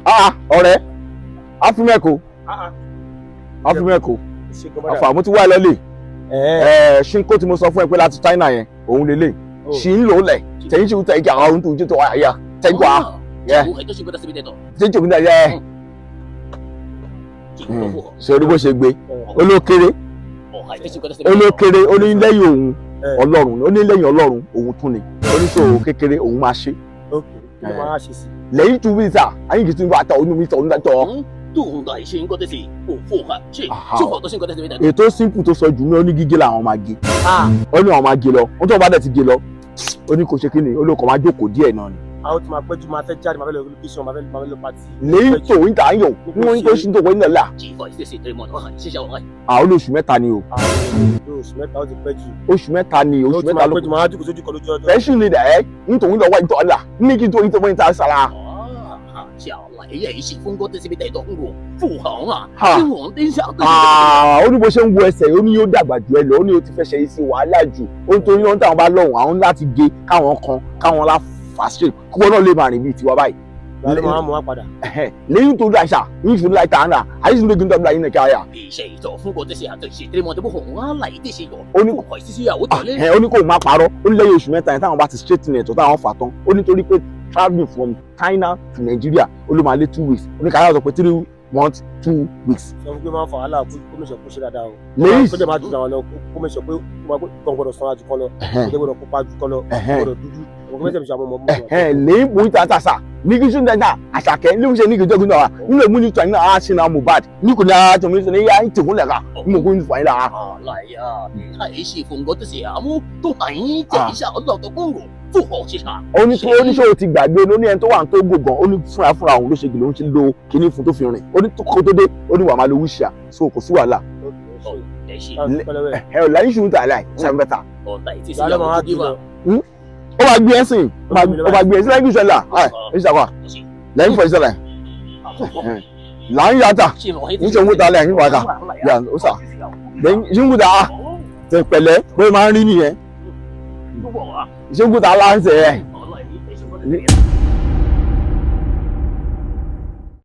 ọ̀rẹ́ afúnmẹ́kọ àfà mo ti wá lọ́lẹ̀ ṣínkó tí mo sọ fún ẹ pé láti China yẹn òun lélẹ̀ ṣì ń lò lẹ̀ tẹ̀yìn ṣì ń tẹ̀ ìjà àwọn ohun tó ń jẹ́ tó wáyà tẹ̀yìn wá ṣé jòkó náà yẹ ṣe orí bó ṣe gbé olókèrè ó ní lẹ́yìn òun Ọlọ́run ó ní lẹ́yìn Ọlọ́run òun tún ni oníṣòwò kékeré òun máa ṣe lẹ́yìn tó wí sà ayé kìí tún bá tọ̀ ọ́nú mi tọ̀ ọ́nú tọ̀ ètò simple tó sọ jù mí ó ní gígé làwọn máa gé ó ní àwọn máa gé lọ wọ́n tó bá dẹ̀ ti gé lọ ó ní kò ṣe kí ni olóko máa jókòó díẹ̀ náà ni. àwọn tí máa pẹ́ jù máa fẹ́ jáde máa fẹ́ lọ location máa fẹ́ lọ party. lẹ́yìn tó ń tà ń yọ̀ wọ́n ń tó ṣí tó wọ́n nílẹ̀ la. olóṣù mẹ́ta ni o. oṣù mẹ́ta ó ti pẹ́ jù. oṣù mẹ́ta ni oṣù mẹ́ta ló kù. máa jókòó sójú kan lójú ọjọ́. ẹ ṣì ní dà ẹ́ nítorí lọ́wọ́ ìtọ́ ọ̀la ní kí n tó ìtọ́ fún ìta sára. 也是风哥这些带动我富豪啊， 英皇天下。ó ní bó ṣe ń wo ẹsẹ̀ ó ní yóò dàgbà jù ẹ lọ ó ní ó ti fẹ́ ṣe é sí wàhálà jù ó ń torí wọn táwọn bá lọ́hùn àwọn láti gé káwọn kan káwọn lá fàṣẹ kí wọn náà lè máa rìn bíi tiwa báyìí. lálẹ́ máa mú wa padà. lẹ́yìn tó dáṣà yín fún láì tàn án àyè sínú gbẹ́gbẹ́ gbẹ́gbẹ́ yín nìkan àyà. 谁做风哥这些这些对么都不红啊，来的些个。 ó ní 快些些啊，我懂嘞。 ó ní kó má parọ́ ó ní lẹ́yìn oṣù mẹ́ta yẹn táwọn bá ti straight net tó táwọn fà tán ó ní torí pé travelling from China to Nigeria ó ló máa lé 2 weeks ó ní káyọ̀ sọ pé 3 months 2 weeks. sọ fún pé máa ń fa wàhálà kó mẹ́sàn kó ṣe dáadáa o. lẹ́yìn kó jẹ́ máa dùn àwọn lọ kó mẹ́sàn pé kó gbọ́dọ̀ sanra jù kọ́ lọ kó gbọ́dọ̀ kópa jù kọ́ lọ kó gbọ́dọ̀ dúdú kó mẹ́sàn fi ṣe àwọn ọmọ ọmọ. lẹ́yìn bóyá tata sa ní kí sún dáadáa àṣàkẹ́ ní oúnjẹ ní kí jọ́gbìn náà nínú èmú ní tọ́yìn náà á ṣe náà Mohbad ní kò ní ara tó mi sọ ní yá ń tèkún lẹ́ka ní mo kó ní fàyín lára. 来呀，还是风哥这些啊，我都来这一下老的公公富豪市场。 oníṣòwò ti gbàgbé ó ní ẹni tó wà ní Tógò gan ó ní fúnra òun ló ṣe gèlè ó ń ṣe lo kinní fún tó fi rìn ó ní kó tó dé ó ní wàá máa lo wíṣíà so kò sí wàhálà. lẹ́yìn ṣùgbọ́n tà láì ṣàmì bẹ́tà. ó máa gbé ẹ̀sìn ó máa gbé ẹ̀sìn lẹ́yìn ìṣẹ̀lẹ̀ ẹ̀ ṣàkóso lẹ́yìn fọ ìṣẹ̀lẹ̀ là ń yàtà ń ṣe ń wúta lẹ́yìn wàtà yà ó sà lẹ́yìn ìṣẹ́ngúta tẹ̀ pẹ̀lẹ́ bóyá máa ń rí nìyẹn ìṣẹ́ngúta láǹṣẹ̀ ẹ̀.